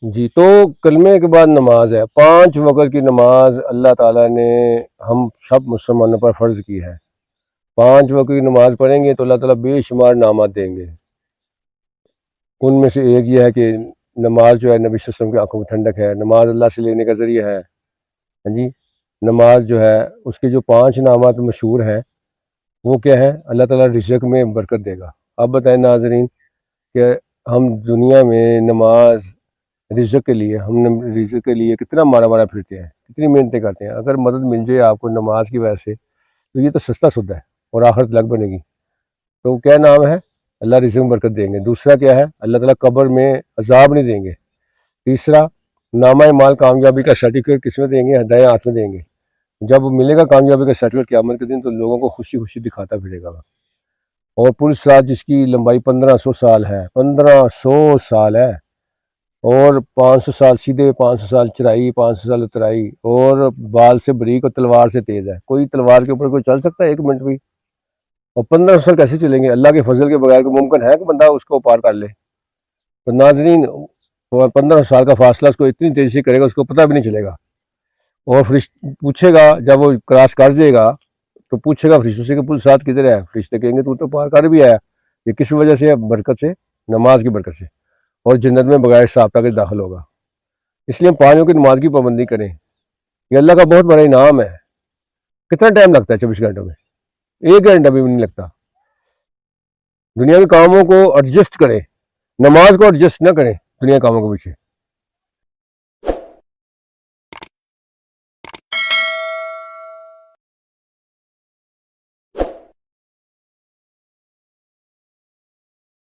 جی تو کلمے کے بعد نماز ہے، 5 وقت کی نماز اللہ تعالیٰ نے ہم سب مسلمانوں پر فرض کی ہے۔ 5 وقت کی نماز پڑھیں گے تو اللہ تعالیٰ بے شمار انعامات دیں گے۔ ان میں سے ایک یہ ہے کہ نماز جو ہے نبی صلی اللہ علیہ وسلم کی آنکھوں میں ٹھنڈک ہے، نماز اللہ سے لینے کا ذریعہ ہے۔ ہاں جی، نماز جو ہے اس کے جو 5 انعامات مشہور ہیں وہ کیا ہے؟ اللہ تعالیٰ رزق میں برکت دے گا۔ اب بتائیں ناظرین کہ ہم دنیا میں نماز رزق کے لیے کتنا مارا پھرتے ہیں، کتنی محنتیں کرتے ہیں۔ اگر مدد مل جائے آپ کو نماز کی وجہ سے تو یہ تو سستا سودا ہے اور آخرت لگ بنے گی۔ تو کیا نام ہے؟ اللہ رزق میں برکت دیں گے۔ دوسرا کیا ہے؟ اللہ تعالیٰ قبر میں عذاب نہیں دیں گے۔ تیسرا، نامہ مال کامیابی کا سرٹیفکیٹ کس میں دیں گے؟ دائیں ہاتھ میں دیں گے۔ جب ملے گا کامیابی کا سرٹیفکیٹ قیامت کے دن تو لوگوں کو خوشی خوشی دکھاتا پھرے گا۔ اور پوری رات جس کی لمبائی 1500 سال ہے، 1500 سال ہے، اور 500 سال سیدھے، 500 سال چڑھائی، 500 سال اترائی، اور بال سے بریک اور تلوار سے تیز ہے۔ کوئی تلوار کے اوپر کوئی چل سکتا ہے 1 منٹ بھی؟ اور 1500 سال کیسے چلیں گے؟ اللہ کے فضل کے بغیر کو ممکن ہے کہ بندہ اس کو پار کر لے؟ تو ناظرین 1500 سال کا فاصلہ اس کو اتنی تیزی سے کرے گا اس کو پتہ بھی نہیں چلے گا۔ اور پوچھے گا جب وہ کراس کر جائے گا تو پوچھے گا فرشتوں سے کہ پل ساتھ کدھر ہے؟ فرشتے کہیں گے تو پار کر بھی آیا۔ یہ کس وجہ سے ہے؟ برکت سے، نماز کی برکت سے، اور جنت میں بغیر حساب کے داخل ہوگا۔ اس لیے ہم 5 وقت کی نماز کی پابندی کریں، یہ اللہ کا بہت بڑا انعام ہے۔ کتنا ٹائم لگتا ہے 24 گھنٹوں میں؟ 1 گھنٹہ بھی نہیں لگتا۔ دنیا کے کاموں کو ایڈجسٹ کریں، نماز کو ایڈجسٹ نہ کریں دنیا کے کاموں کے پیچھے۔